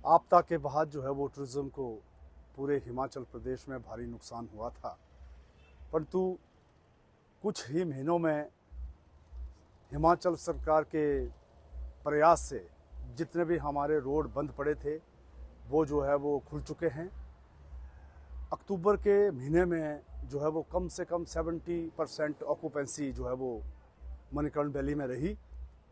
आपदा के बाद जो है वो टूरिज़्म को पूरे हिमाचल प्रदेश में भारी नुकसान हुआ था, परंतु कुछ ही महीनों में हिमाचल सरकार के प्रयास से जितने भी हमारे रोड बंद पड़े थे वो जो है वो खुल चुके हैं। अक्टूबर के महीने में जो है वो कम से कम 70% ऑक्यूपेंसी जो है वो मणिकर्ण वैली में रही,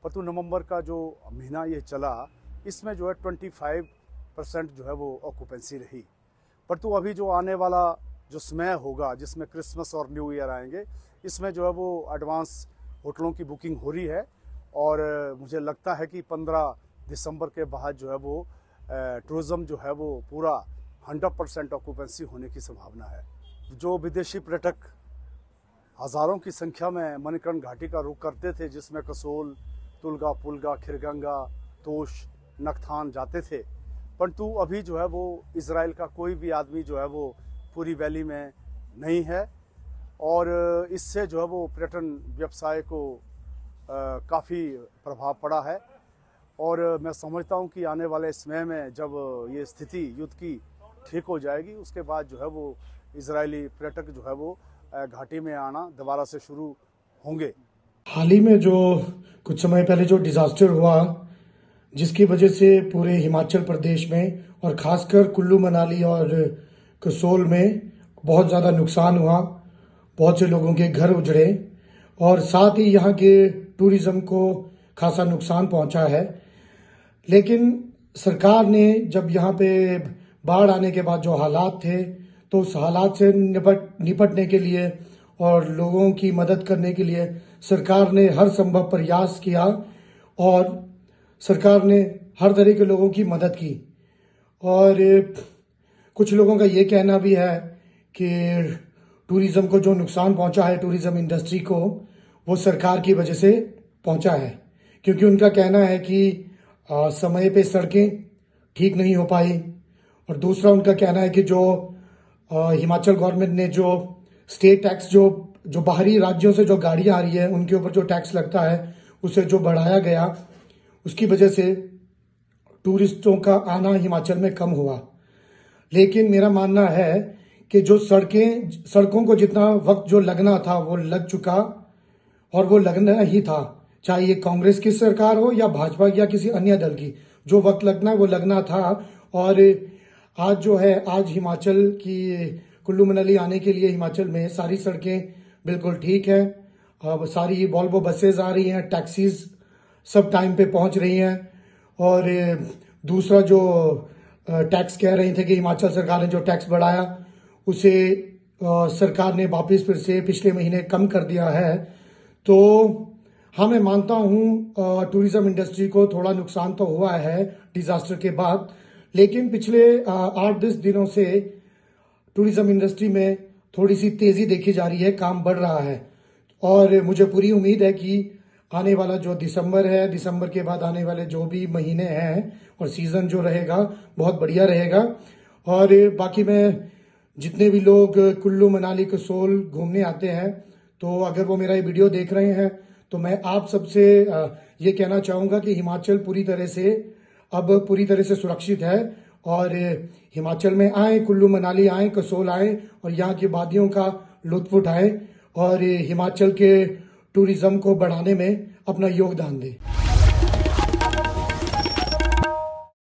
परंतु नवंबर का जो महीना ये चला इसमें जो है 25% जो है वो ऑक्यूपेंसी रही। परंतु अभी जो आने वाला जो समय होगा जिसमें क्रिसमस और न्यू ईयर आएंगे, इसमें जो है वो एडवांस होटलों की बुकिंग हो रही है और मुझे लगता है कि 15 दिसंबर के बाद जो है वो टूरिज़्म जो है वो पूरा 100% ऑक्यूपेंसी होने की संभावना है। जो विदेशी पर्यटक हज़ारों की संख्या में मणिकर्ण घाटी का रुख करते थे, जिसमें कसोल, तुलगा, पुलगा, खिरगंगा, तोश, नखथान जाते थे, परंतु अभी जो है वो इजराइल का कोई भी आदमी जो है वो पूरी वैली में नहीं है और इससे जो है वो पर्यटन व्यवसाय को काफ़ी प्रभाव पड़ा है। और मैं समझता हूँ कि आने वाले समय में जब ये स्थिति युद्ध की ठीक हो जाएगी, उसके बाद जो है वो इजरायली पर्यटक जो है वो घाटी में आना दोबारा से शुरू होंगे। हाल ही में जो कुछ समय पहले जो डिजास्टर हुआ, जिसकी वजह से पूरे हिमाचल प्रदेश में और खासकर कुल्लू मनाली और कसोल में बहुत ज़्यादा नुकसान हुआ, बहुत से लोगों के घर उजड़े और साथ ही यहाँ के टूरिज़्म को खासा नुकसान पहुँचा है। लेकिन सरकार ने जब यहाँ पे बाढ़ आने के बाद जो हालात थे, तो उस हालात से निपटने के लिए और लोगों की मदद करने के लिए सरकार ने हर संभव प्रयास किया और सरकार ने हर तरह के लोगों की मदद की। और कुछ लोगों का ये कहना भी है कि टूरिज़्म को जो नुकसान पहुंचा है, टूरिज़्म इंडस्ट्री को, वो सरकार की वजह से पहुंचा है, क्योंकि उनका कहना है कि समय पे सड़कें ठीक नहीं हो पाई और दूसरा उनका कहना है कि जो हिमाचल गवर्नमेंट ने जो स्टेट टैक्स जो बाहरी राज्यों से जो गाड़ियां आ रही है उनके ऊपर जो टैक्स लगता है उसे जो बढ़ाया गया, उसकी वजह से टूरिस्टों का आना हिमाचल में कम हुआ। लेकिन मेरा मानना है कि जो सड़कों को जितना वक्त जो लगना था वो लग चुका और वो लगना ही था, चाहे ये कांग्रेस की सरकार हो या भाजपा या किसी अन्य दल की। जो वक्त लगना है वो लगना था। और आज जो है, आज हिमाचल की कुल्लू मनाली आने के लिए हिमाचल में सारी सड़कें बिल्कुल ठीक है। अब सारी वॉल्वो बसेज आ रही हैं, टैक्सीज सब टाइम पे पहुंच रही हैं। और दूसरा जो टैक्स कह रहे थे कि हिमाचल सरकार ने जो टैक्स बढ़ाया उसे सरकार ने वापस फिर से पिछले महीने कम कर दिया है। तो हाँ, मैं मानता हूँ टूरिज्म इंडस्ट्री को थोड़ा नुकसान तो हुआ है डिजास्टर के बाद, लेकिन पिछले 8-10 दिनों से टूरिज्म इंडस्ट्री में थोड़ी सी तेजी देखी जा रही है, काम बढ़ रहा है। और मुझे पूरी उम्मीद है कि आने वाला जो दिसंबर है, दिसंबर के बाद आने वाले जो भी महीने हैं और सीजन जो रहेगा बहुत बढ़िया रहेगा। और बाकी मैं जितने भी लोग कुल्लू मनाली कसोल घूमने आते हैं, तो अगर वो मेरा ये वीडियो देख रहे हैं तो मैं आप सबसे ये कहना चाहूँगा कि हिमाचल पूरी तरह से सुरक्षित है और हिमाचल में आए, कुल्लू मनाली आए, कसोल आए और यहाँ की वादियों का लुत्फ उठाएं और हिमाचल के टूरिज्म को बढ़ाने में अपना योगदान दें।